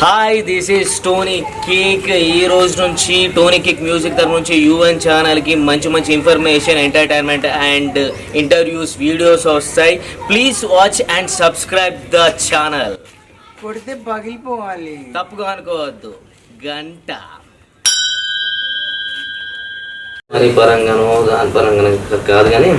Hi this is Tony cake. ఈ రోజు నుంచి టోనీ కేక్ మ్యూజిక్ తరఫు నుంచి యూఎన్ ఛానల్కి మంచి మంచి information, entertainment and interviews videos వస్తాయి. Please watch and subscribe the channel. కొడితే పగిలిపోవాలి, తప్పుగా అనుకోవద్దు. గంట మరి పరంగానో దాని పరంగానో కాదు, కానీ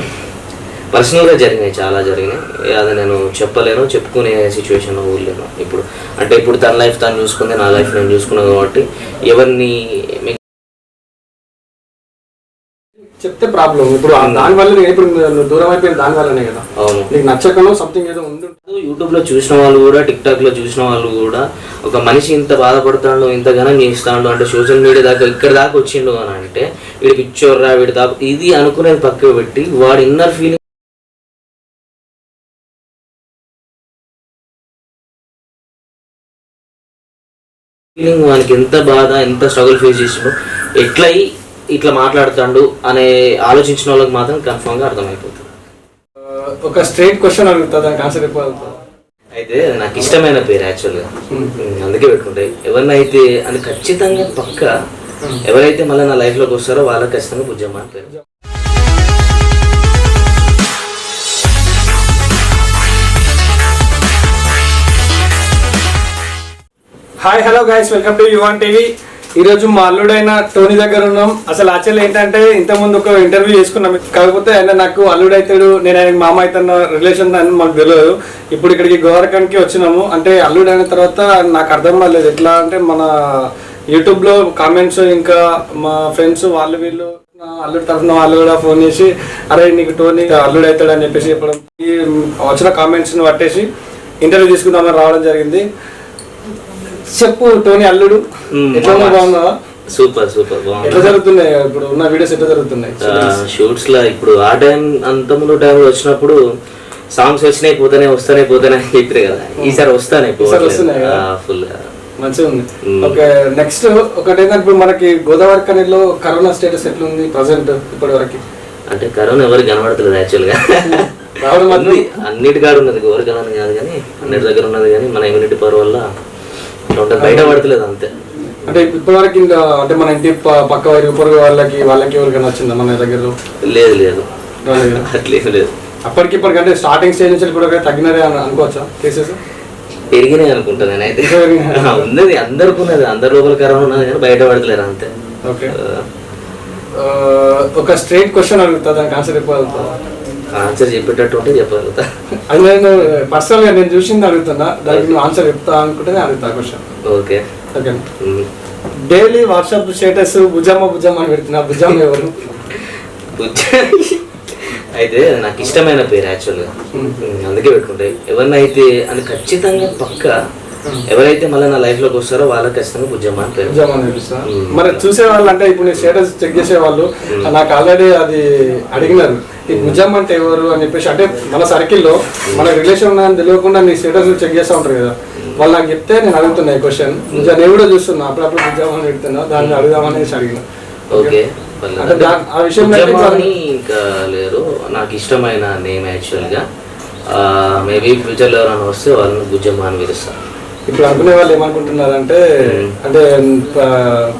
పర్సనల్గా జరిగినాయి, చాలా జరిగినాయి. అది నేను చెప్పలేను, చెప్పుకునే సిచ్యువేషన్ ఊర్లేను ఇప్పుడు. అంటే ఇప్పుడు తన లైఫ్ తను చూసుకుంది, నా లైఫ్ నేను చూసుకున్నాను కాబట్టి ఎవరిని చెప్తే ప్రాబ్లం. ఇప్పుడు దానివల్ల ఇప్పుడు దూరం అయిపోయింది, దానివల్లనే కదా. అవును, నీకు నచ్చకనో సంథింగ్ ఏదో ఉంది. యూట్యూబ్లో చూసిన వాళ్ళు కూడా, టిక్టాక్లో చూసిన వాళ్ళు కూడా, ఒక మనిషి ఇంత బాధపడతాడు, ఇంత ఘనం చేస్తాడు అంటే సోషల్ మీడియా దాకా ఇక్కడ దాకా వచ్చిండు అని అంటే వీడి పిచ్చోర్రా, వీడి దాకా ఇది అనుకునేది పక్కకు పెట్టి వాడి ఇన్నర్ ఫీలింగ్ వానికి ఎంత బాధ, ఎంత స్ట్రగుల్ ఫేస్ చేసిండు, ఎట్లా ఇట్లా మాట్లాడుతాడు అనే ఆలోచించిన వాళ్ళకి మాత్రం కన్ఫర్మ్గా అర్థమైపోతుంది. ఒక స్ట్రైట్ క్వశ్చన్ అడుగుతా, దానికి ఆన్సర్ చెప్పగలుగుతా. అయితే నాకు ఇష్టమైన పేరు యాక్చువల్గా, అందుకే పెట్టుకుంటాయి. ఎవరినైతే అని ఖచ్చితంగా పక్క ఎవరైతే మళ్ళీ నా లైఫ్లోకి వస్తారో వాళ్ళకి ఖచ్చితంగా బుజ్జమ్మ అని పేరు. Hi, hello guys, welcome to Yuvan TV. ఈరోజు మా అల్లుడైన టోనీ దగ్గర ఉన్నాం. అసలు యాక్చువల్ ఏంటంటే ఇంతకుముందు ఒక ఇంటర్వ్యూ చేసుకున్నాం, కాకపోతే ఆయన నాకు అల్లుడు అవుతాడు, నేను ఆయన మామ అవుతున్న రిలేషన్ అని మాకు తెలియదు. ఇప్పుడు ఇక్కడికి గోరఖండ్కి వచ్చినాము. అంటే అల్లుడు అయిన తర్వాత నాకు అర్థం కాలేదు ఎట్లా అంటే, మన యూట్యూబ్లో కామెంట్స్, ఇంకా మా ఫ్రెండ్స్ వాళ్ళు వీళ్ళు అల్లుడు తరఫున వాళ్ళు కూడా ఫోన్ చేసి అరే నీకు టోనీ అల్లుడు అవుతాడు అని చెప్పేసి చెప్పడం, ఈ వచ్చిన కామెంట్స్ని పట్టేసి ఇంటర్వ్యూ తీసుకుందామని రావడం జరిగింది. చెప్పు టోనీ అల్లుడు ఎట్లా బాగుందా? సూపర్ సూపర్ బాగుంది. ఎట్లా జరుగుతున్నాయి ఇప్పుడు ఉన్న వీడియోస్, ఎట్లా జరుగుతున్నాయి షూట్స్ లా? ఇప్పుడు ఆ టైం అంత ముందు టైంలో వచ్చినప్పుడు సాంగ్స్ వచ్చినాయి, పోతానే వస్తానే అని చెప్పారు కదా. ఈసారి వస్తానే ఫుల్ మంచిగా ఉంది. ఓకే, నెక్స్ట్ ఒకటి ఏంటంటే ఇప్పుడు మనకి గోదావరి కనిలో కరోనా స్టేటస్ ఎట్లా ఉంది ప్రజెంట్ ఇప్పటి వరకు? అంటే కరోనా ఎవరికి కనబడతలేదు యాక్చువల్ గా. అన్నిటికాడ ఉన్నది, ఎవరు కరోనా కాదు కానీ అన్నిటి దగ్గర ఉన్నది, కానీ మన ఇమ్యూనిటీ పవర్ వల్ల బయట పడతలేదు అంతే. అంటే ఇప్పటి వరకు ఇంకా అంటే మన ఇంటి పక్క పొరుగు వాళ్ళకి ఎవరికైనా వచ్చిందా మన దగ్గర? లేదు లేదు, అట్లేదు లేదు. అప్పటికి ఇప్పటికంటే స్టార్టింగ్ స్టేజ్ నుంచి కూడా తగ్గినదే అనుకోవచ్చా? కేసెస్ పెరిగినాయి అనుకుంటా నేనైతే. ఉన్నది అందరికి ఉన్నది, అందరి లోపల కరోనా ఉన్నది కానీ బయట పడతలేరు అంతే. ఓకే, ఒక స్ట్రైట్ క్వశ్చన్ అడుగుతా, దానికి ఆన్సర్ చెప్పగలుగుతా? ఆన్సర్ చెప్పేటట్టు ఉంటే చెప్పగలుగుతా. అది నేను పర్సనల్ గా నేను చూసింది అడుగుతున్నా, దానికి నువ్వు ఆన్సర్ చెప్తా అనుకుంటేనే అడుగుతా question. Okay okay. Daily WhatsApp status Bujjamma Bujjamma అని పెడుతున్నా, బుజ్జమ్మ ఎవరు? అయితే నాకు ఇష్టమైన పేరు యాక్చువల్గా, అందుకే పెట్టుకుంటాయి. ఎవరినైతే అని ఖచ్చితంగా పక్క ఎవరైతే మళ్ళీ నా లైఫ్ లోకి వస్తారో వాళ్ళకి ఖచ్చితంగా బుజ్జమ్మ అని పేరు. మరి చూసే వాళ్ళు అంటే ఇప్పుడు నీ స్టేటస్ చెక్ చేసే వాళ్ళు నాకు ఆల్రెడీ అది అడిగినారు, ఈ బుజ్జమ్మ అంటే ఎవరు అని చెప్పేసి. అంటే మన సర్కిల్లో మన రిలేషన్ ఉన్నదని తెలియకుండా నీ స్టేటస్ చెక్ చేస్తూ ఉంటారు కదా, వాళ్ళు నాకు చెప్తే నేను అడుగుతున్నా ఈ క్వశ్చన్. నేను కూడా చూస్తున్నా, అప్పుడప్పుడు బుజ్జమ్మ అని పెడుతున్నా, దాన్ని అడుగుదామనేసి అడిగిన. ఓకే, ఆ విషయం ఇంకా లేరు. నాకు ఇష్టమైన నేమ్ యాక్చువల్గా, మేబీ ఫ్యూచర్లో ఎవరైనా వస్తే వాళ్ళని బుజ్జమ్మ అని పిలుస్తాను. ఇప్పుడు అనుకునే వాళ్ళు ఏమనుకుంటున్నారంటే, అంటే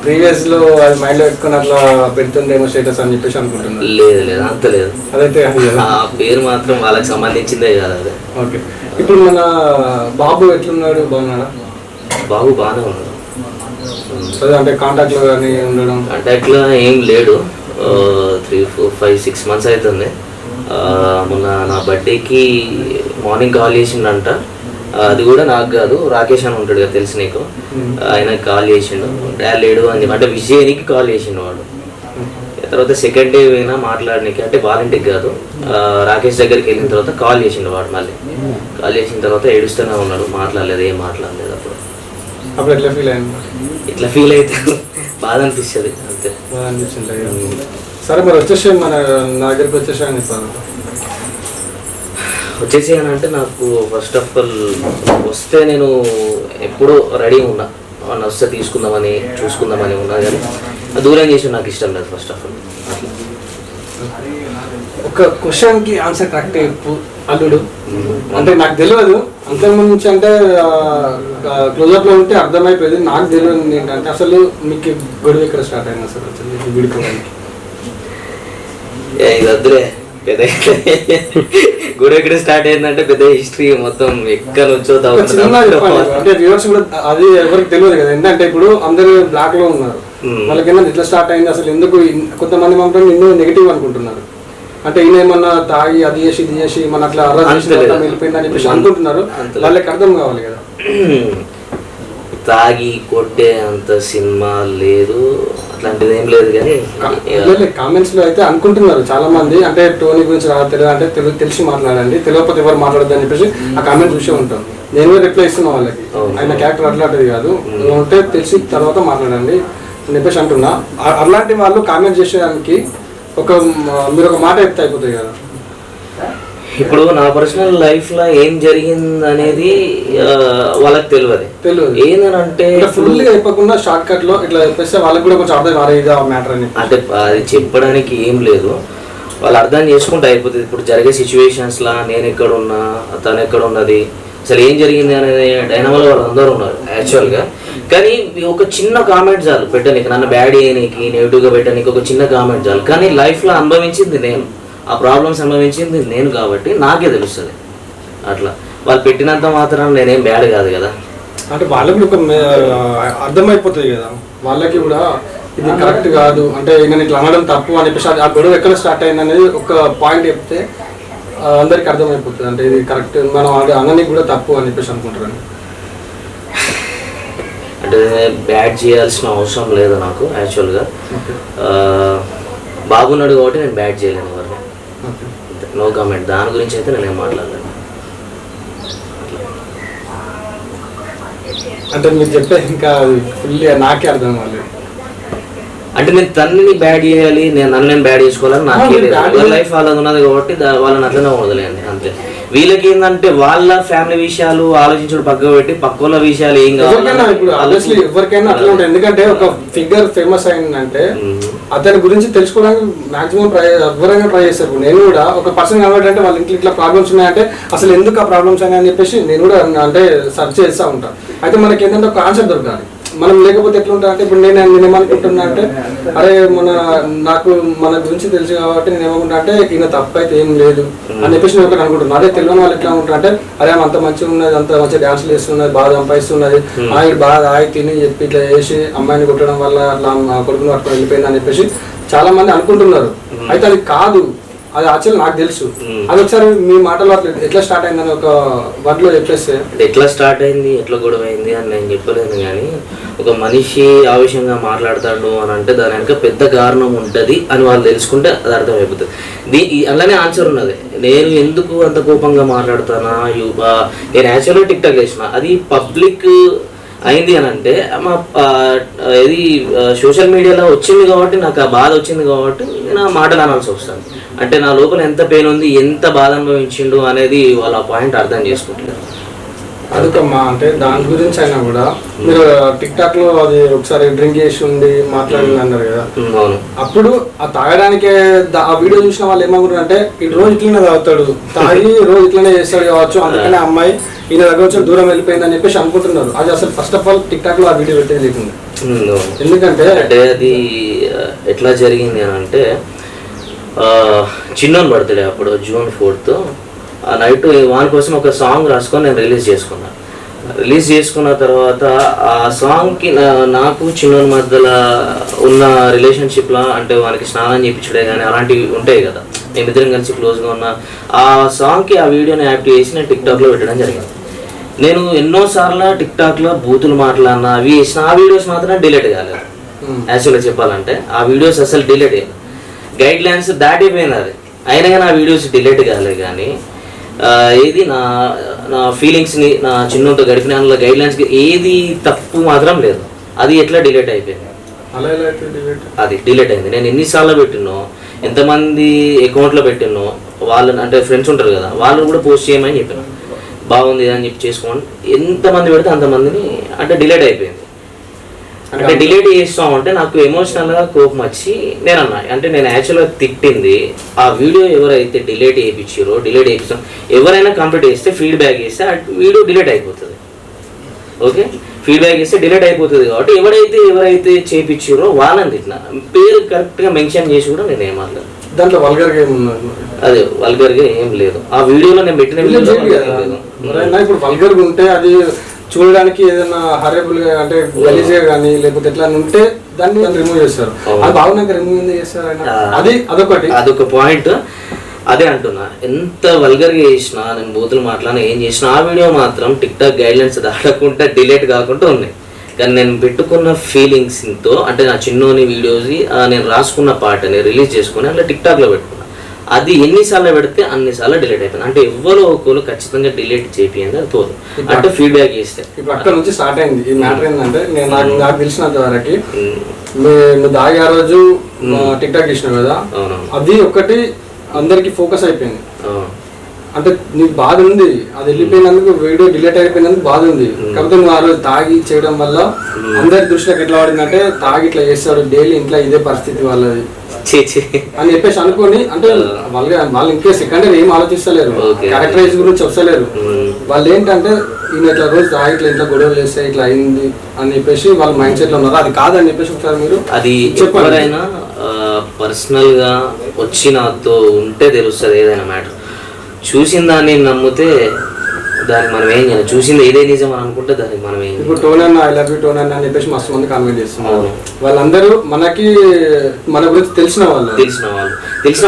ప్రీవియస్ లో అది మైండ్ లో పెట్టుకుని అట్లా పెడుతుండేమో స్టేటస్ అని చెప్పేసి అనుకుంటున్నారు. లేదు లేదు, అంత లేదు. అదైతే ఆ పేరు మాత్రం వాళ్ళకి సంబంధించిందే కాదు అది. ఓకే, ఇప్పుడు మన బాబు ఎట్లున్నాడు? బాగున్నాడా? బాబు బాగానే ఉన్నాడు. అంటే కాంటాక్ట్ లో కానీ ఉండడం? కాంటాక్ట్ లో ఏం లేడు. 3, 4, 5, 6 months అవుతుంది. మొన్న నా బర్త్డేకి మార్నింగ్ కాల్ చేసిండంట. అది కూడా నాకు కాదు, రాకేష్ అని ఉంటాడు కదా, తెలుసు నీకు, ఆయనకి కాల్ చేసిండు. లేడు అని చెప్పి అంటే విజయనికి కాల్ చేసిండు వాడు. తర్వాత సెకండ్ డే అయినా మాట్లాడడానికి, అంటే వాలంటీర్కి కాదు, రాకేష్ దగ్గరికి వెళ్ళిన తర్వాత కాల్ చేసిండు వాడు. మళ్ళీ కాల్ చేసిన తర్వాత ఏడుస్తూనే ఉన్నాడు, మాట్లాడలేదు, ఏం మాట్లాడలేదు. అప్పుడు ఎట్లా ఫీల్ అయ్యింది? ఇట్లా ఫీల్ అయితే బాధ అనిపిస్తుంది అంతే. బాధ అనిపిస్తుంది. సరే, మరి వచ్చేసి నా దగ్గరికి వచ్చేసాను వచ్చేసి అని అంటే, నాకు ఫస్ట్ ఆఫ్ ఆల్ వస్తే నేను ఎప్పుడూ రెడీ ఉన్నా, వాడిని వస్తే తీసుకుందామని చూసుకుందామని ఉన్నా, కానీ దూరం చేసి నాకు ఇష్టం లేదు ఫస్ట్ ఆఫ్ ఆల్. ఒక క్వశ్చన్కి ఆన్సర్ కరెక్ట్ చెప్పు. అల్లుడు అంటే నాకు తెలియదు అంతకుముందు నుంచి, అంటే క్లోజప్ లో ఉంటే అర్థమైపోయింది. నాకు తెలియదు ఏంటంటే అసలు మీకు గొడవ ఎక్కడ స్టార్ట్ అయింది అసలు విడిపోవడానికి? ఇది వద్దులే, పెద్ద గొడవ ఎక్కడ స్టార్ట్ అయిందంటే పెద్ద హిస్టరీ మొత్తం ఎక్కడ నుంచో అంటే వ్యూవర్స్ కూడా అది ఎవరికి తెలియదు కదా. ఎందుకంటే ఇప్పుడు అందరూ బ్లాక్ లో ఉన్నారు, వాళ్ళకైనా ఎట్లా స్టార్ట్ అయింది అసలు, ఎందుకు కొంతమంది మాత్రం ఎన్నో నెగిటివ్ అనుకుంటున్నారు. అంటే ఈయన ఏమన్నా తాగి అది చేసి ఇది చేసి మన అట్లా వెళ్ళిపోయింది అని చెప్పేసి అనుకుంటున్నారు. వాళ్ళకి అర్థం కావాలి కదా. తాగి కొట్టే అంత సినిమా లేదు, అట్లాంటిది ఏం లేదు. కానీ కామెంట్స్ లో అయితే అనుకుంటున్నారు చాలా మంది, అంటే టోనీ గురించి తెలియదు అంటే తెలిసి మాట్లాడండి, తెలియకపోతే ఎవరు మాట్లాడద్దు అని చెప్పేసి ఆ కామెంట్ చూసే ఉంటాం. నేను కూడా రిప్లై ఇస్తున్నా వాళ్ళకి, ఆయన క్యారెక్టర్ అట్లాంటిది కాదు, ఉంటే తెలిసి తర్వాత మాట్లాడండి అని చెప్పేసి అంటున్నా. అలాంటి వాళ్ళు కామెంట్ చేసేదానికి మీరు ఒక మాట చెప్తే అయిపోతుంది కదా. ఇప్పుడు నా పర్సనల్ లైఫ్ లో ఏం జరిగింది అనేది వాళ్ళకి తెలియదు. ఏంటంటే ఫుల్ అయిపోకుండా షార్ట్ కట్ లో ఇట్లా చెప్పేస్తే వాళ్ళకి కూడా కొంచెం అర్థం కాలేదు ఆ మ్యాటర్ అని. అంటే అది చెప్పడానికి ఏం లేదు, వాళ్ళు అర్థం చేసుకుంటే అయిపోతుంది. ఇప్పుడు జరిగే సిచ్యువేషన్స్ లా నేను ఎక్కడ ఉన్నా, తను ఎక్కడ ఉన్నది, అసలు ఏం జరిగింది అనేది డైనమాలో వాళ్ళు అందరూ ఉన్నారు యాక్చువల్గా. కానీ ఒక చిన్న కామెంట్ చాలు పెట్టడానికి, నన్ను బ్యాడ్ చేయడానికి, నెగిటివ్గా పెట్టడానికి ఒక చిన్న కామెంట్ చాలు. కానీ లైఫ్లో అనుభవించింది నేను, ఆ ప్రాబ్లమ్స్ అనుభవించింది నేను కాబట్టి నాకే తెలుస్తుంది. అట్లా వాళ్ళు పెట్టినంత మాత్రం నేనేం బ్యాడ్ కాదు కదా. అంటే వాళ్ళకి ఒక అర్థమైపోతుంది కదా, వాళ్ళకి కూడా ఇది కరెక్ట్ కాదు, అంటే నేను ఇట్లా అనడం తప్పు అని చెప్పేసి ఆ గొడవ ఎక్కడ స్టార్ట్ అయింది అనేది ఒక పాయింట్ చెప్తే అందరికి అర్థమైపోతుంది. అంటే ఇది కరెక్ట్, మనం అది అనడానికి కూడా తప్పు అని చెప్పేసి అనుకుంటారు. అంటే బ్యాడ్ చేయాల్సిన అవసరం లేదు నాకు యాక్చువల్గా. బాగున్నాడు కాబట్టి నేను బ్యాడ్ చేయలేను ఎవరిని, నో కామెంట్. దాని గురించి అయితే నేనేం మాట్లాడలేను. అంటే మీరు చెప్పే ఇంకా ఫుల్ నాకే అర్థం కాలేదు. అంటే నేను తనని బ్యాడ్ చేయాలి, నన్ను బ్యాడ్ చేసుకోవాలని నాకే లేదు. లైఫ్ వాళ్ళది ఉన్నది కాబట్టి వాళ్ళని అట్లనే వదిలేయండి అంతే. వీళ్ళకి ఏంటంటే వాళ్ళ ఫ్యామిలీ విషయాలు ఆలోచించడం పక్కకు పెట్టి పక్క వాళ్ళ విషయాలు ఏం కావాలి ఇప్పుడు ఎవరికైనా అట్లా ఉంటుంది. ఎందుకంటే ఒక ఫిగర్ ఫేమస్ అయిందంటే అతని గురించి తెలుసుకోవడానికి మాక్సిమం ఎవరైనా ట్రై చేస్తారు. నేను కూడా ఒక పర్సన్ కనబడంటే వాళ్ళ ఇంట్లో ఇట్లా ప్రాబ్లమ్స్ ఉన్నాయంటే అసలు ఎందుకు ఆ ప్రాబ్లమ్స్ అని చెప్పేసి నేను కూడా అంటే సెర్చ్ చేస్తూ ఉంటాను. అయితే మనకి ఏంటంటే ఒక ఆన్సర్ దొరకాలి. మనం లేకపోతే ఎట్లా ఉంటుంది అంటే ఇప్పుడు నేను ఏమనుకుంటున్నా అంటే అరే నాకు మన గురించి తెలుసు కాబట్టి నేను ఏమనుకుంటా అంటే ఈయన తప్పు అయితే ఏం లేదు అని చెప్పేసి నేను ఒకటి అనుకుంటున్నాను. అదే తెలియని వాళ్ళు ఎట్లా ఉంటారు అంటే అరే అంత మంచిగా ఉన్నది, అంత మంచిగా డాన్స్లు వేస్తున్నది, బాగా సంపాదిస్తున్నది, ఆయన బాగా తిని చెప్పి ఇట్లా చేసి అమ్మాయిని కొట్టడం వల్ల అట్లా కొడుకుని పట్టుకొని వెళ్ళిపోయింది అని చెప్పేసి చాలా మంది అనుకుంటున్నారు. అయితే అది కాదు, అది యాక్చువల్ నాకు తెలుసు. అది ఒకసారి మీ మాటలో ఎట్లా స్టార్ట్ అయిందని ఒక వర్డ్ లో చెప్పేస్తే. ఎట్లా స్టార్ట్ అయింది, ఎట్లా గొడవ అయింది అని నేను చెప్పలేను. కానీ ఒక మనిషి ఆవేశంగా మాట్లాడతాడు అని అంటే దాని వెనక పెద్ద కారణం ఉంటుంది అని వాళ్ళు తెలుసుకుంటే అది అర్థమైపోతుంది. అలానే ఆన్సర్ ఉన్నది. నేను ఎందుకు అంత కోపంగా మాట్లాడతానా, నేను యాక్చువల్గా టిక్ టాక్ చేసిన, అది పబ్లిక్ అయింది అని అంటే మా ఇది సోషల్ మీడియాలో వచ్చింది కాబట్టి నాకు ఆ బాధ వచ్చింది కాబట్టి నేను ఆ మాటలు అనాల్సి వస్తాను. అంటే నా లోపల ఎంత పెయిన్ ఉంది, ఎంత బాధ అనుభవించిండు అనేది వాళ్ళు ఆ పాయింట్ అర్థం చేసుకుంటారు. అదొకమ్మా. అంటే దాని గురించి అయినా కూడా మీరు టిక్ టాక్ లో అది ఒకసారి డ్రింక్ చేసి ఉండి మాట్లాడింది అన్నారు కదా, అప్పుడు ఆ తాగడానికే ఆ వీడియో చూసిన వాళ్ళు ఏమనుకుంటారు అంటే ఈ రోజు ఇట్లనే తాగుతాడు, తాగి రోజు ఇట్లనే చేస్తాడు కావచ్చు, అందుకనే అమ్మాయి ఈయన దగ్గర వచ్చి దూరం వెళ్ళిపోయింది అని చెప్పేసి అనుకుంటున్నారు. అది అసలు first of all tick talk లో ఆ వీడియో పెట్టేది లేకుండా. ఎందుకంటే అది ఎట్లా జరిగింది అని అంటే చిన్నోన్ బర్త్డే అప్పుడు June 4th ఆ నైట్ వాని కోసం ఒక సాంగ్ రాసుకొని నేను రిలీజ్ చేసుకున్నాను. రిలీజ్ చేసుకున్న తర్వాత ఆ సాంగ్కి నాకు చిన్నోని మధ్యలో ఉన్న రిలేషన్షిప్లో అంటే వానికి స్నానం చేయించడే కానీ అలాంటివి ఉంటాయి కదా, మేమిద్దరం కలిసి క్లోజ్గా ఉన్న ఆ సాంగ్కి ఆ వీడియోని యాక్ట్ చేసి నేను టిక్టాక్లో పెట్టడం జరిగింది. నేను ఎన్నోసార్లు టిక్టాక్లో బూతులు మాట్లాడినా అవి వేసిన ఆ వీడియోస్ మాత్రం డిలీట్ కాలేదు. యాక్చువల్గా చెప్పాలంటే ఆ వీడియోస్ అసలు డిలీట్ అయ్యాయి, గైడ్ లైన్స్ దాటిపోయింది. అది అయినా కానీ ఆ వీడియోస్ డిలీట్ కాలేదు. కానీ ఏది నా నా ఫీలింగ్స్ని నా చిన్నతో గడిపిన అందులో గైడ్ లైన్స్కి ఏది తప్పు మాత్రం లేదు. అది ఎట్లా డిలీట్ అయిపోయింది, అది డిలీట్ అయింది. నేను ఎన్నిసార్లు పెట్టినో, ఎంతమంది అకౌంట్లో పెట్టినో వాళ్ళని అంటే ఫ్రెండ్స్ ఉంటారు కదా, వాళ్ళని కూడా పోస్ట్ చేయమని చెప్పాను. బాగుంది అని చెప్పి చేసుకోండి, ఎంతమంది పెడితే అంతమందిని అంటే డిలీట్ అయిపోయింది. అంటే డిలీట్ చేస్తాం అంటే నాకు ఎమోషనల్ గా కోపం వచ్చి నేను అన్నా, అంటే నేను యాక్చువల్గా తిట్టింది ఆ వీడియో ఎవరైతే డిలీట్ చేయించాం ఎవరైనా కంప్లీట్ చేస్తే ఫీడ్బ్యాక్ చేస్తే ఆ వీడియో డిలీట్ అయిపోతుంది. ఓకే, ఫీడ్బ్యాక్ చేస్తే డిలీట్ అయిపోతుంది కాబట్టి ఎవరైతే చేయించారో వాళ్ళని తిట్టిన, పేరు కరెక్ట్ గా మెన్షన్ చేసి కూడా నేను ఏమన్నా దాంట్లో వల్గర్ గా ఏమున్నది? అదే వల్గర్ గా ఏం లేదు ఆ వీడియోలో, నేను పెట్టిన వీడియోలో. ఇప్పుడు వల్గర్ గా ఉంటే అది చూడడానికి ఏదైనా హరేబుల్ గా అంటే గలీజ్ గా కానీ లేకపోతే ఎట్లా ఉంటే దాన్ని రిమూవ్ చేస్తారు. అది బాగున్నాక రిమూవ్ ఎందుకు చేస్తారు ఆయన? అదొక పాయింట్. అదే అంటున్నా, ఎంత వల్గర్ గా చేసినా నేను బూతులు మాట్లాడినా ఏం చేసినా ఆ వీడియో మాత్రం టిక్ టాక్ గైడ్ లైన్స్ దాటకుండా డిలీట్ కాకుండా ఉన్నాయి. కానీ నేను పెట్టుకున్న ఫీలింగ్స్తో అంటే నా చిన్నోని వీడియోస్ నేను రాసుకున్న పాటని రిలీజ్ చేసుకుని అట్లా టిక్ టాక్లో పెట్టుకున్నా. అది ఎన్నిసార్లు పెడితే అన్నిసార్లు డిలీట్ అయిపోయింది. అంటే ఎవరో ఒకరు ఖచ్చితంగా డిలీట్ చేయండి అది పోదు, అంటే ఫీడ్బ్యాక్ చేస్తే. ఇప్పుడు అక్కడ నుంచి స్టార్ట్ అయింది ఈ మ్యాటర్. ఏంటంటే నాకు తెలిసినంత వరకు నువ్వు దాగి ఆ రోజు టిక్ టాక్ చేసినావు కదా, అది ఒకటి అందరికి ఫోకస్ అయిపోయింది. అంటే నీకు బాధ ఉంది, అది వెళ్ళిపోయినందుకు వీడియో డిలీట్ అయిపోయినందుకు బాధ ఉంది. కాకపోతే నువ్వు ఆ రోజు తాగి చేయడం వల్ల అందరి దృష్టిలోకి ఎట్లా పడిందంటే తాగి ఇట్లా చేస్తాడు డైలీ ఇంట్లో ఇదే పరిస్థితి వాళ్ళది అని చెప్పేసి అనుకోని, అంటే వాళ్ళు ఇంకే సెకండరీ ఏం ఆలోచిస్తలేరు, క్యారెక్టరైజ్ గురించి వస్తలేరు. వాళ్ళు ఏంటంటే ఈయన ఇట్లా రోజు తాగి ఇట్లా ఇంట్లో గొడవలు చేస్తే ఇట్లా అయింది అని చెప్పేసి వాళ్ళ మైండ్ సెట్ లో ఉన్నారు. అది కాదని చెప్పేసి ఒకసారి మీరు అది ఎవరైనా పర్సనల్ గా వచ్చి నాతో ఉంటే తెలుస్తుంది ఏదైనా మ్యాటర్. చూసిన దాన్ని నమ్మితే దానికి మనం ఏం చేయాలి, చూసింది ఏదే నిజం అని అనుకుంటే దానికి మనం ఏం. ఇప్పుడు టోన్ అన్న ఐ లవ్ యూ టోన్ అన్న అని చెప్పేసి మస్తు మంది కామెంట్ చేస్తున్నారు. వాళ్ళందరూ మన గురించి తెలిసిన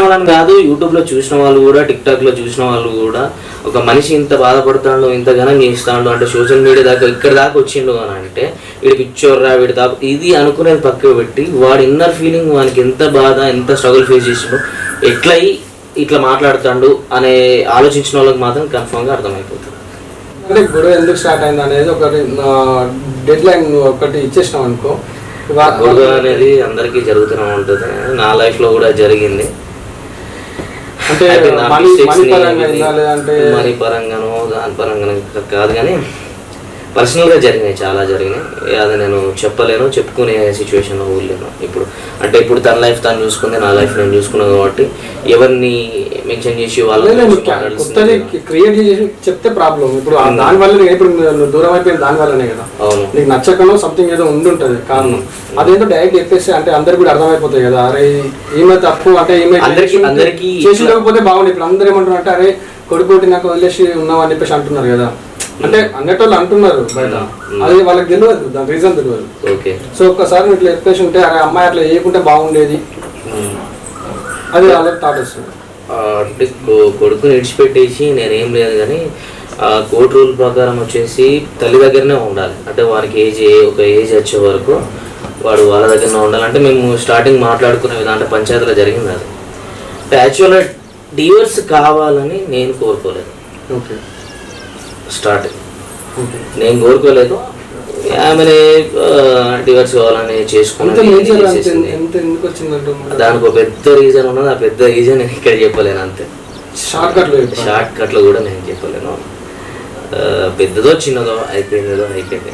వాళ్ళని కాదు, యూట్యూబ్ లో చూసిన వాళ్ళు కూడా, టిక్ టాక్ లో చూసిన వాళ్ళు కూడా, ఒక మనిషి ఇంత బాధపడతాడు ఇంత ఘనం చేస్తాడు అంటే సోషల్ మీడియా దాకా ఇక్కడ దాకా వచ్చిండు అని అంటే వీడికి ఇచ్చోర్రా వీడి దాకా ఇది అనుకునేది పక్కకు పెట్టి వాడి ఇన్నర్ ఫీలింగ్ వానికి ఎంత బాధ ఎంత స్ట్రగుల్ ఫేస్ చేసిండు ఎట్లా ఇట్లా మాట్లాడుతాడు అనే ఆలోచించిన వాళ్ళకి మాత్రం కన్ఫర్మ్ గా అర్థమైపోతుంది. అంటే గొడవ ఎందుకు స్టార్ట్ అయింది అనేది ఒకటి డెడ్ లైన్ ఒకటి ఇచ్చేసినాం అనుకో. గొడవ అనేది అందరికీ జరుగుతూనే ఉంటుంది, నా లైఫ్ లో కూడా జరిగింది. అంటే మనీ పరంగానో దాని పరంగానో కాదు కానీ పర్సనల్గా జరిగినాయి, చాలా జరిగినాయి. అది నేను చెప్పలేను, చెప్పుకునే సిచ్యువేషన్లో ఊర్లేను ఇప్పుడు. అంటే ఇప్పుడు తన లైఫ్ తను చూసుకుంది, నా లైఫ్ నేను చూసుకున్నాను కాబట్టి ఎవరిని మెన్షన్ చేసి వాళ్ళు క్రియేట్ చేసి చెప్తే ప్రాబ్లం. ఇప్పుడు దానివల్ల ఇప్పుడు దూరం అయిపోయింది దానివల్లనే కదా. అవును, నీకు నచ్చకనో సంథింగ్ ఏదో ఉండుంటది కారణం. అదేంటో డైరెక్ట్ చెప్పేసి అంటే అందరికి కూడా అర్థమైపోతాయి కదా, అరే ఈమె తప్పు అంటే ఈమె అందరికి చేసి లేకపోతే బాగుంది. ఇప్పుడు అందరూ ఏమంటారు అంటే అరే కొడుకోటి నాకు వదిలేసి ఉన్నావు అని చెప్పేసి అంటున్నారు కదా. అంటే అన్నట్టు అంటున్నారు బయట, అది వాళ్ళకి తెలియదు, దాని రీజన్ తెలియదు. సో ఒక్కసారి ఇట్లా చెప్పేసి ఉంటే అరే అమ్మాయి అట్లా చేయకుంటే బాగుండేది, అది వాళ్ళకి థాట్ వస్తుంది. అంటే కొడుకుని విడిచిపెట్టేసి నేనేం లేదు కానీ కోర్టు రూల్ ప్రకారం వచ్చేసి తల్లి దగ్గరనే ఉండాలి. అంటే వారికి ఒక ఏజ్ వచ్చే వరకు వాడు వాళ్ళ దగ్గరనే ఉండాలి. అంటే మేము స్టార్టింగ్ మాట్లాడుకునే విధానం పంచాయతీలో జరిగింది. అది యాక్చువల్గా డివోర్స్ కావాలని నేను కోరుకోలేదు. ఓకే, స్టార్టింగ్ నేను కోరుకోలేదు, ఆమెనే డివోర్స్ కావాలని చేసుకున్నాను. దానికి ఒక పెద్ద రీజన్ ఉన్నది, ఆ పెద్ద రీజన్ నేను ఇక్కడ చెప్పలేను. అంతే, షార్ట్ కట్లో కూడా నేను చెప్పలేను. పెద్దదో చిన్నదో అయిపోయిందో అయిపోయింది.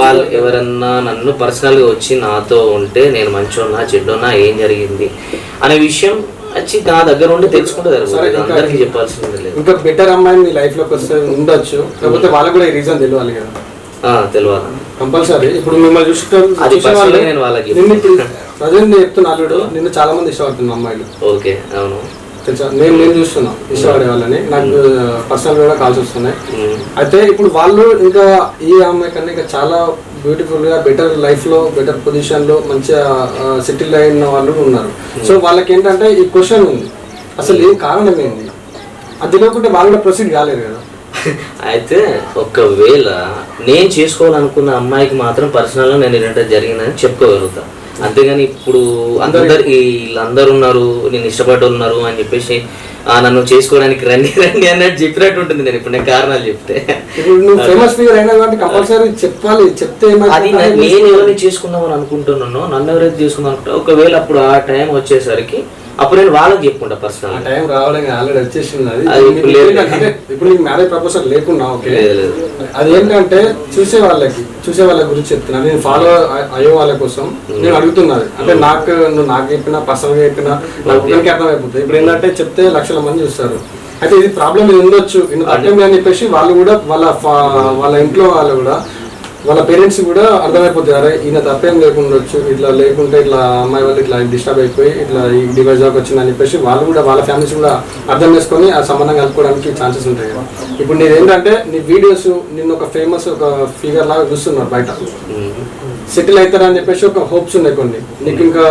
వాళ్ళు ఎవరన్నా నన్ను పర్సనల్ గా వచ్చి నాతో ఉంటే నేను మంచోన్నా చెడ్డోన్నా ఏం జరిగింది అనే విషయం వచ్చి నా దగ్గర ఉండి తెలుసుకుంటే అందరికి చెప్పాల్సింది లేదు. ఇంకా బెటర్ అమ్మాయి మీ లైఫ్ లోకి వస్తే ఉండొచ్చు, కాకపోతే వాళ్ళకి కూడా ఈ రీజన్ తెలియాలి కదా. తెలియాలి కంపల్సరీ. ఇప్పుడు మిమ్మల్ని ప్రజెంట్ చెప్తున్నా అల్లుడు నిన్ను చాలా మంది ఇష్టపడుతున్నా అమ్మాయిలు. ఓకే, అవును తెలుసా, నేను చూస్తున్నా ఇష్టపడే వాళ్ళని, నాకు పర్సనల్ కూడా కాల్స్ వస్తున్నాయి. అయితే ఇప్పుడు వాళ్ళు ఇంకా ఈ అమ్మాయి కన్నా ఇంకా చాలా బ్యూటిఫుల్ గా బెటర్ లైఫ్ లో బెటర్ పొజిషన్ లో మంచిగా సెటిల్ అయిన వాళ్ళు ఉన్నారు. సో వాళ్ళకి ఏంటంటే ఈ క్వశ్చన్ ఉంది, అసలు ఏం కారణం ఏంది, అది లేకుంటే వాళ్ళు కూడా ప్రొసీడ్ కాలేరు కదా. అయితే ఒకవేళ నేను చేసుకోవాలనుకున్న అమ్మాయికి మాత్రం పర్సనల్గా నేను ఏంటంటే జరిగిందని చెప్పుకోగలుగుతా. అంతేగాని ఇప్పుడు వీళ్ళందరూ ఉన్నారు నేను ఇష్టపడ్డ ఉన్నారు అని చెప్పేసి నన్ను చేసుకోవడానికి రండి రండి అన్నట్టు చెప్పినట్టు ఉంటుంది. నేను ఇప్పుడు నేను కారణాలు చెప్తే అది నేను ఎవరిని చేసుకుందామని అనుకుంటున్నానో, నన్ను ఎవరైతే చేసుకుందాం అనుకుంటా, ఒకవేళ అప్పుడు ఆ టైం వచ్చేసరికి అప్పుడు నేను వాళ్ళకి చెప్పుకుంటా ఆ పర్సనల్. టైం రావడం ఆల్రెడీ వచ్చేసింది. అది అది ఇప్పుడు లేదు. అంటే ఇప్పుడు నీకు మ్యారేజ్ ప్రపోజల్ లేకున్నా ఓకే, లేదు. అదేంటంటే చూసే వాళ్ళ గురించి చెప్తున్నా, నేను ఫాలో అయ్యే వాళ్ళ కోసం నేను అడుగుతున్నది. అంటే నువ్వు నాకు చెప్పినా పర్సనల్ గా చెప్పినా నాకు ఒక్కరికి అర్థమైపోతుంది. ఇప్పుడు ఏంటంటే చెప్తే లక్షల మంది చూస్తారు. అయితే ఇది ప్రాబ్లం ఇది ఉండొచ్చు, ఇన్ని తప్పేమి అని చెప్పేసి వాళ్ళు కూడా వాళ్ళ ఇంట్లో వాళ్ళు కూడా వాళ్ళ పేరెంట్స్ కూడా అర్థమైపోతుంది, అరే ఈయన తప్పేం లేకుండొచ్చు, ఇట్లా లేకుంటే ఇట్లా అమ్మాయి వాళ్ళు ఇట్లా డిస్టర్బ్ అయిపోయి ఇట్లా ఈ డివైస్ దాకా వచ్చిందని చెప్పేసి వాళ్ళు కూడా వాళ్ళ ఫ్యామిలీస్ కూడా అర్థం చేసుకొని ఆ సంబంధం కలుపుకోవడానికి ఛాన్సెస్ ఉంటాయి కదా. ఇప్పుడు నేను ఏంటంటే నీ వీడియోస్ నిన్ను ఒక ఫేమస్ ఒక ఫిగర్ లాగా చూస్తున్నారు బయట, సెటిల్ అవుతారని చెప్పేసి ఒక హోప్స్ ఉన్నాయి కొన్ని. నీకు ఇంకా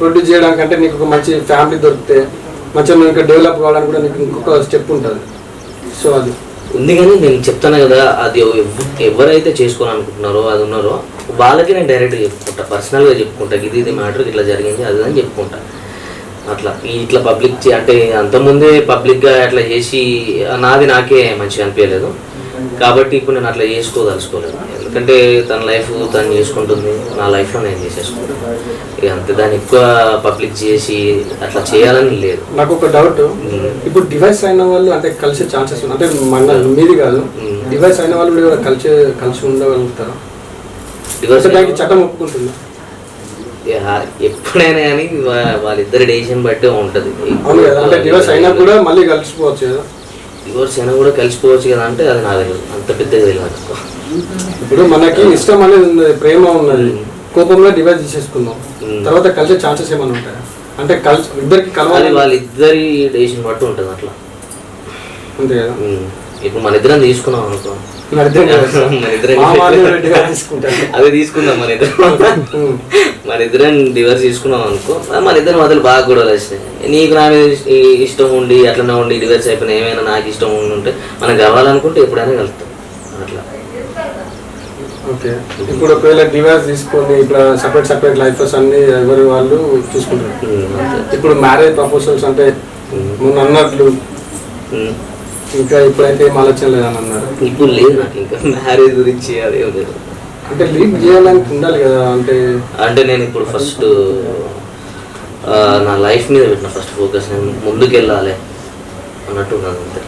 ప్రొడ్యూస్ చేయడానికంటే నీకు ఒక మంచి ఫ్యామిలీ దొరికితే మంచిగా నువ్వు ఇంకా డెవలప్ కావడానికి కూడా నీకు ఇంకొక స్టెప్ ఉంటుంది. సో అది ఉంది. కానీ నేను చెప్తాను కదా, అది ఎవరైతే చేసుకోవాలనుకుంటున్నారో అది ఉన్నారో వాళ్ళకి నేను డైరెక్ట్గా చెప్పుకుంటా, పర్సనల్గా చెప్పుకుంటా, ఇది మ్యాటర్ ఇట్లా జరిగింది అది అని చెప్పుకుంటా. అట్లా ఇట్లా పబ్లిక్ అంటే అంతకుముందే పబ్లిక్గా అట్లా చేసి నాకే మంచిగా అనిపించలేదు. కాబట్టి ఇప్పుడు నేను అట్లా చేసుకోదలుచుకోలేదు. ఎందుకంటే తన లైఫ్ తను చేసుకుంటుంది, నా లైఫ్లో నేను చేసేసుకుంటాను. ఇక అంతే, దాన్ని ఎక్కువ పబ్లిక్ చేసి అట్లా చేయాలని లేదు. నాకు ఒక డౌట్, ఇప్పుడు డివైస్ అయిన వాళ్ళు అంటే కలిసే ఛాన్సెస్ అంటే మన మీది కాదు, డివైస్ అయిన వాళ్ళు కూడా కలిసి ఉండగలుగుతారు? డివైస్ దానికి చట్టం ఒప్పుకుంటుంది ఎప్పుడైనా కానీ వాళ్ళిద్దరి డెసిషన్ బట్టే ఉంటుంది. అవును కదా, అంటే డివైస్ అయినా కూడా మళ్ళీ కలిసిపోవచ్చు కదా. డివోర్స్ అయినా కూడా కలిసిపోవచ్చు కదా అంటే అది నాకు తెలియదు, అంత పెద్దగా తెలియదు. ఇప్పుడు మనకి ఇష్టం అనేది ఉన్నది, ప్రేమ ఉన్నది, కోపంలో డివైస్ తీసేసుకున్నాం, తర్వాత కలిసే ఛాన్సెస్ ఏమైనా ఉంటాయి అంటే ఇద్దరికి కలవాలి? వాళ్ళిద్దరి డెసిషన్ బట్టి ఉంటుంది అట్లా, అంతే కదా. ఇప్పుడు మన ఇద్దరం తీసుకున్నాం అనుకో, అదే తీసుకుందాం మన ఇద్దరం డివర్స్ తీసుకున్నాం అనుకో, మన ఇద్దరు మొదలు బాగా గొడవలు వస్తాయి. నీకు నా మీద ఇష్టం ఉండి అట్లనే ఉండి డివర్స్ అయిపోయినా ఏమైనా నాకు ఇష్టం ఉండి ఉంటే మనం కావాలనుకుంటే ఎప్పుడైనా కలుగుతాం అట్లా. ఓకే, ఇప్పుడు ఒకవేళ డివైస్ తీసుకొని ఇప్పుడు సపరేట్ లైఫ్స్ అన్ని ఎవరి వాళ్ళు చూసుకుంటారు. ఇప్పుడు మ్యారేజ్ ప్రపోజల్స్ అంటే మొన్న అన్నట్లు ఇంకా ఇప్పుడైతే ఏం ఆలోచన లేదని అన్నారు. ఇప్పుడు లేదు నాకు ఇంకా మ్యారేజ్ గురించి అదేం లేదు. అంటే లీడ్ చేయడానికి ఉండాలి కదా. అంటే నేను ఇప్పుడు ఫస్ట్ నా లైఫ్ మీద పెట్టిన ఫస్ట్ ఫోకస్, నేను ముందుకు వెళ్ళాలి అన్నట్టు ఉన్నాను అంతే.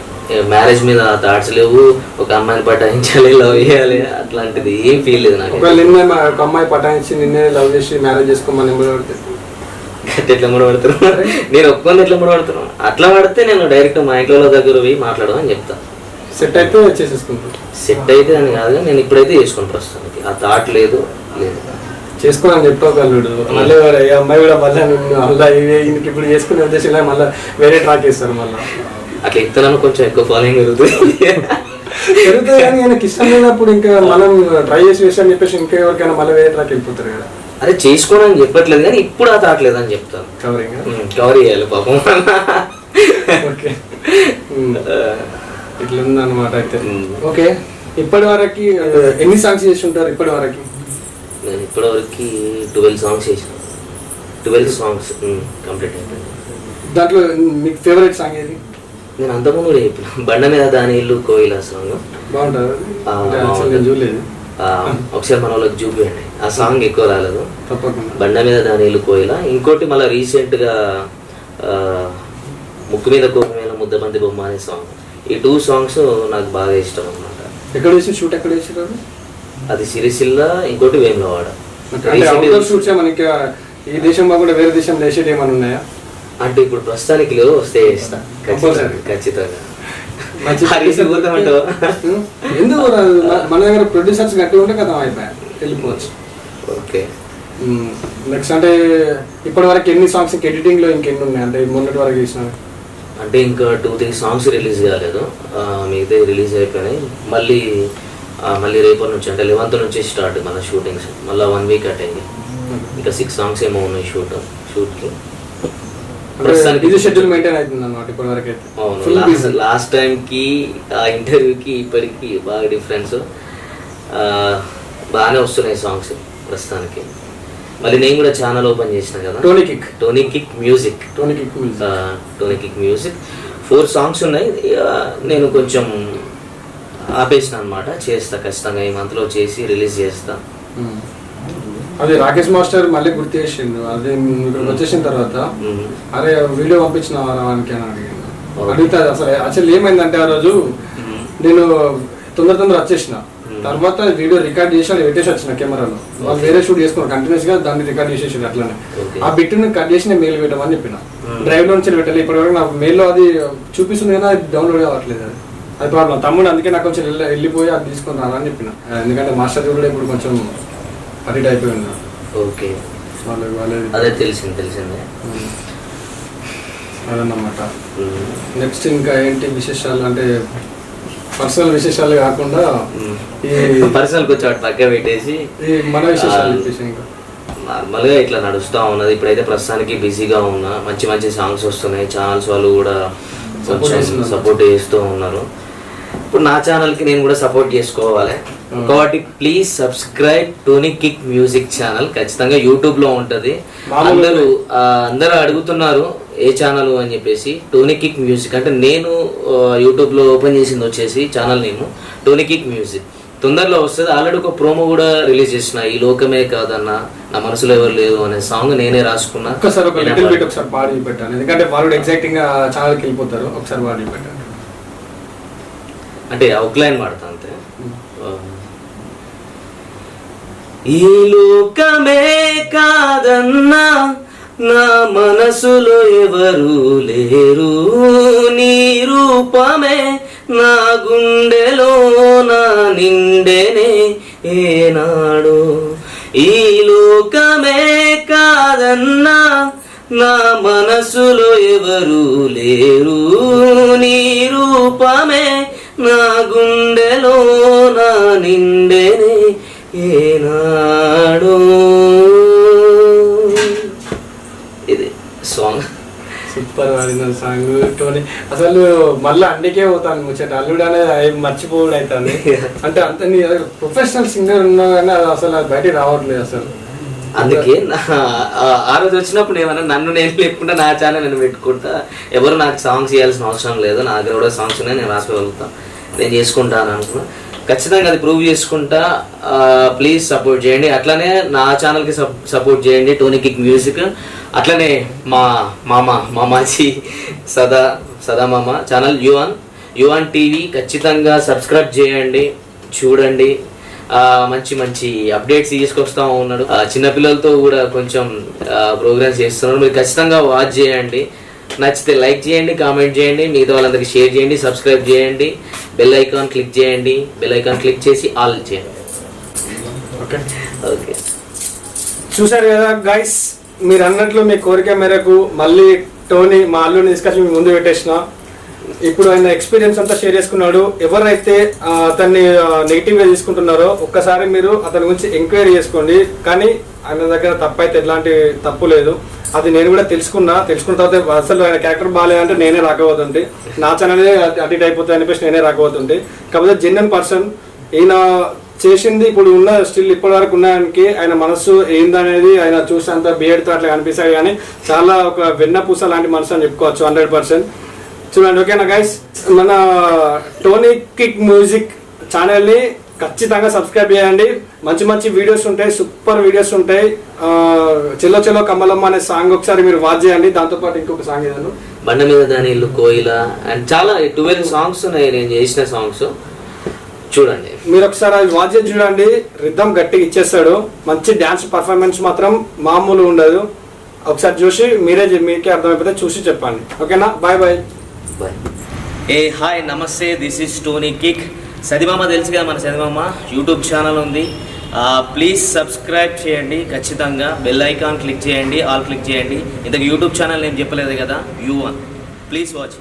మ్యారేజ్ మీద థాట్స్ లేవు, ఒక అమ్మాయిని పటాయించాలి, లవ్ చేయాలి అట్లాంటిది ఏం ఫీల్ లేదు నాకు. నిన్నే ఒక అమ్మాయి పటాయించి నిన్నే లవ్ చేసి మ్యారేజ్ చేసుకోమని ఎట్లా ముడబడతారు, నేను ఒప్పుకొని ఎట్లా ముడబడతాను. అట్లా పడితే నేను డైరెక్ట్ మా ఇంట్లో దగ్గర పోయి మాట్లాడమని చెప్తా. సెట్ అయితే చేసేసుకుంటాను. సెట్ అయితే అని కాదు, నేను ఇప్పుడైతే చేసుకుని ప్రస్తుతానికి ఆ థాట్ లేదు. చేసుకోవాలని చెప్పగలడు మళ్ళీ అమ్మాయి కూడా మళ్ళీ మళ్ళీ ఇప్పుడు చేసుకునే ఉద్దేశం మళ్ళీ వేరే ట్రాక్ చేస్తారు. మళ్ళీ అట్లా ఇస్తాను కొంచెం ఎక్కువ ఫాలోయింగ్ జరుగుతుంది కానీ ఆయనకి ఇష్టం లేనప్పుడు ఇంకా మనం ట్రై చేసి అని చెప్పేసి ఇంకా ఎవరికైనా మళ్ళీ వేరే ట్రాక్ వెళ్ళిపోతారు కదా. అదే చేసుకోవడానికి చెప్పట్లేదు కానీ ఇప్పుడు ఆ థాట్ లేదని చెప్తాను. కవర్ చేయాలి పాపం. ఓకే, ఇట్లా ఉందన్నమాట. అయితే ఓకే, ఇప్పటి వరకు ఎన్ని సాంగ్స్ చేసి ఉంటారు? ఇప్పటి వరకు నేను ఇప్పటివరకు 12 సాంగ్స్ చేసిన. 12 సాంగ్స్ కంప్లీట్ అయిపోయింది. దాంట్లో మీకు ఫేవరెట్ సాంగ్ ఏది? నేను అంతకుముందు కూడా చెప్పిన బండ మీద దాని ఇల్లు కోయిల సాంగ్ బాగుంటుంది, చూడలేదు. ఒకసారి మన వాళ్ళకి చూపియండి, ఆ సాంగ్ ఎక్కువ రాలేదు. తప్పకుండా బండ మీద దాని ఇల్లు కోయిల. ఇంకోటి మళ్ళీ రీసెంట్గా ముక్కు మీద కోపమైన ముద్దబంది బొమ్మ అనే సాంగ్. ఈ 2 సాంగ్స్ నాకు బాగా ఇష్టం అన్నమాట. ఎక్కడ వేసి షూట్ ఎక్కడ వేసారు? అది సిరిసిల్ల, ఇంకోటి వేములవాడ. షూట్స్ మనకి ఈ దేశం కాకుండా వేరే దేశం వేసేది ఏమైనా ఉన్నాయా? అంటే ఇప్పుడు ప్రస్తుతానికి లేవు, వస్తే చేస్తా ఖచ్చితంగా. ఎందుకు మన దగ్గర ప్రొడ్యూసర్స్ గట్టిగా ఉంటే కదా అయిపోయా వెళ్ళిపోవచ్చు. ఓకే, నెక్స్ట్ అంటే ఇప్పటి వరకు ఎన్ని సాంగ్స్ ఎడిటింగ్ లో ఇంకెన్ని ఉన్నాయి? అంటే మొన్నటి వరకు చేసిన అంటే ఇంకా 2-3 సాంగ్స్ రిలీజ్ కాలేదు, మిగతా రిలీజ్ అయిపోయినాయి. మళ్ళీ రేపటి నుంచి అంటే 11th నుంచి స్టార్ట్ మన షూటింగ్స్. మళ్ళీ 1 వీక్ అటెండ్. ఇంకా 6 సాంగ్స్ ఏమో ఉన్నాయి షూట్కి. ఇది షెడ్యూల్ మెయింటైన్ అవుతుంది అన్నమాట ఇప్పటి వరకు అయితే. అవును, లాస్ట్ టైంకి ఆ ఇంటర్వ్యూకి ఇప్పటికి బాగా డిఫరెన్స్. బాగానే వస్తున్నాయి సాంగ్స్ ప్రస్తుతానికి. మళ్ళీ నేను కూడా ఛానల్ ఓపెన్ చేసిన కదా, టోనీ కిక్ మ్యూజిక్. 4 సాంగ్స్ ఉన్నాయి. నేను కొంచెం ఆపేసిన అనమాట. చేస్తా ఖచ్చితంగా ఈ మంత్లో చేసి రిలీజ్ చేస్తా. అది రాకేష్ మాస్టర్ మళ్ళీ గుర్తు చేసిండు. అది ఇక్కడికి వచ్చేసిన తర్వాత అరే వీడియో పంపించిన వానికి అని అడిగిండు. అడిగితే అసలు ఏమైందంటే ఆ రోజు నేను తొందర వచ్చేసిన తర్వాత వీడియో రికార్డ్ చేసి అది పెట్టేసి వచ్చిన కెమెరాలో. వాళ్ళు వేరే షూట్ చేసుకున్నారు కంటిన్యూస్ గా, దాన్ని రికార్డ్ చేసేసి అట్లానే ఆ బిట్ని కట్ చేసి నేను మెయిల్ పెట్టమని చెప్పిన. డ్రైవ్ లో నుంచి పెట్టాలి. ఇప్పటివరకు నాకు మెయిల్ లో అది చూపిస్తుంది కానీ అది డౌన్లోడ్ అవ్వట్లేదు. అది ప్రాబ్లం. తమ్ముడు అందుకే నాకు కొంచెం వెళ్ళిపోయి అది తీసుకొని రాని చెప్పిన. ఎందుకంటే మాస్టర్ కూడా ఇప్పుడు కొంచెం అడిట్ అయిపోయింది. ఓకే, అదే తెలిసింది అదన్నమాట. నెక్స్ట్ ఇంకా ఏంటి విశేషాలు అంటే పర్సనల్ విశేషాలు కాకుండా ఈ పర్సనల్ కొంచెం పక్క పెట్టేసి మన విశేషాలు ఇంకా నార్మల్గా ఇట్లా నడుస్తూ ఉన్నది. ఇప్పుడైతే ప్రస్తుతానికి బిజీగా ఉన్నా. మంచి సాంగ్స్ వస్తున్నాయి. ఛానల్స్ వాళ్ళు కూడా కొంచెం సపోర్ట్ చేస్తూ ఉన్నారు. ఇప్పుడు నా ఛానల్కి నేను కూడా సపోర్ట్ చేసుకోవాలి కాబట్టి please subscribe Tony kick music channel. ఖచ్చితంగా యూట్యూబ్లో ఉంటుంది. అందరూ అడుగుతున్నారు ఏ ఛానల్ అని చెప్పేసి. టోనీ కిక్ మ్యూజిక్ అంటే నేను యూట్యూబ్లో ఓపెన్ చేసింది వచ్చేసి channel name Tony kick music. తొందరలో వస్తుంది. ఆల్రెడీ ఒక ప్రోమో కూడా రిలీజ్ చేసిన. ఈ లోకమే కాదన్న, నా మనసులో ఎవరు లేదు అనే సాంగ్ నేనే రాసుకున్నా. ఒకసారి పాడి పెట్టాను ఎందుకంటే వాళ్ళు ఎగ్జైటింగ్ గా ఛానల్కి వెళ్ళిపోతారు. ఒకసారి పాడి పెట్టాను అంటే అవుట్లైన్ వాడతా అంతే. ఈ లోకమే కాదన్నా, నా మనసులో ఎవరు లేరు, నీ రూపమే నా గుండెలో నా నిండెనే ఏనాడు. ఈ లోకమే కాదన్నా, నా మనసులో ఎవరు లేరు, నీ రూపమే నా గుండెలో నా నిండెనే ఏనాడు. ఇది సాంగ్ సూపర్ వాడిన సాంగ్ టోనీ. అసలు మళ్ళీ అన్నికే పోతాను ముచ్చట. అల్లుడు అనేది మర్చిపోవడం అవుతుంది. అంటే అంత నీ ప్రొఫెషనల్ సింగర్ ఉన్నా కానీ అది అసలు బయటికి రావట్లేదు అసలు. అందుకే ఆ రోజు వచ్చినప్పుడు ఏమన్నా నన్ను నేను లేకుండా నా ఛానల్ నేను పెట్టుకుంటా. ఎవరు నాకు సాంగ్స్ చేయాల్సిన అవసరం లేదు. నా దగ్గర కూడా సాంగ్స్ ఉన్నాయి, నేను రాసుకోగలుగుతాను, నేను చేసుకుంటాను అనుకున్నా. ఖచ్చితంగా అది ప్రూవ్ చేసుకుంటా. ప్లీజ్ సపోర్ట్ చేయండి. అట్లానే నా ఛానల్కి సపోర్ట్ చేయండి టోనీ కిక్ మ్యూజిక్. అట్లనే మా మామాజీ సదా మామ ఛానల్ యువన్ టీవీ ఖచ్చితంగా సబ్స్క్రైబ్ చేయండి, చూడండి. మంచి అప్డేట్స్ తీసుకొస్తా ఉన్నాడు. చిన్నపిల్లలతో కూడా కొంచెం ప్రోగ్రామ్స్ చేస్తున్నాడు. మీరు ఖచ్చితంగా వాచ్ చేయండి. నచ్చితే లైక్ చేయండి, కామెంట్ చేయండి, మిగతా వాళ్ళందరికీ షేర్ చేయండి, సబ్స్క్రైబ్ చేయండి, బెల్ ఐకాన్ క్లిక్ చేయండి. బెల్ ఐకాన్ క్లిక్ చేసి ఆల్ చేయండి. ఓకే ఓకే, చూసారు కదా గైస్, మీరు అన్నట్లు మీ కోరిక మేరకు మళ్ళీ టోనీ మా అల్లుడిని తీసుకొచ్చి మీ ముందు పెట్టేసిన. ఇప్పుడు ఆయన ఎక్స్పీరియన్స్ అంతా షేర్ చేసుకున్నాడు. ఎవరైతే అతన్ని నెగిటివ్గా తీసుకుంటున్నారో ఒక్కసారి మీరు అతని గురించి ఎంక్వైరీ చేసుకోండి. కానీ ఆయన దగ్గర తప్పు అయితే ఎలాంటి తప్పు లేదు. అది నేను కూడా తెలుసుకున్న తర్వాత అసలు ఆయన క్యారెక్టర్ బాగాలేదంటే నేనే రాకపోతుంటే, నా ఛానలే అటు అయిపోతుంది అనిపించి నేనే రాకపోతుంటే. కాకపోతే జెన్యున్ పర్సన్ ఈయన చేసింది ఇప్పుడు ఉన్న స్టిల్ ఇప్పటి వరకు ఉన్నానికి ఆయన మనసు ఏందనేది ఆయన చూసినంత బిహేడ్తో అట్లా కనిపిస్తాడు. కానీ చాలా ఒక వెన్నపూస లాంటి మనసు అని చెప్పుకోవచ్చు 100%. చూడండి, ఓకేనా గైస్? మన టోనీ కిక్ మ్యూజిక్ ఛానల్ని ఖచ్చితంగా సబ్స్క్రైబ్ చేయండి. మంచి వీడియోస్ ఉంటాయి, సూపర్ వీడియోస్ ఉంటాయి. చెల్లో చెల్లో కమలమ్మ అనే సాంగ్ ఒకసారి మీరు వాచ్ చేయండి. దాంతోపాటు ఇంకొక సాంగ్ ఏదన్నా బండ మీద దాని ఇల్లు కోయిల అండ్ చాలా 12 సాంగ్స్ ఉన్నాయి నేను చేసిన సాంగ్స్. చూడండి, మీరు ఒకసారి అది వాచ్ చేసి చూడండి. రిథమ్ గట్టిగా ఇచ్చేస్తాడు. మంచి డ్యాన్స్ పర్ఫార్మెన్స్ మాత్రం మామూలు ఉండదు. ఒకసారి చూసి మీకే అర్థమైపోతే చూసి చెప్పండి. ఓకేనా? Bye bye. ఏ హాయ్, నమస్తే, this is Tony Kick. Sadimama తెలుసు కదా, మన సదిమామ యూట్యూబ్ ఛానల్ ఉంది. ప్లీజ్ సబ్స్క్రైబ్ చేయండి. ఖచ్చితంగా బెల్ ఐకాన్ క్లిక్ చేయండి, ఆల్ క్లిక్ చేయండి. ఇంతకు యూట్యూబ్ ఛానల్ నేను చెప్పలేదు కదా, U1. Please watch.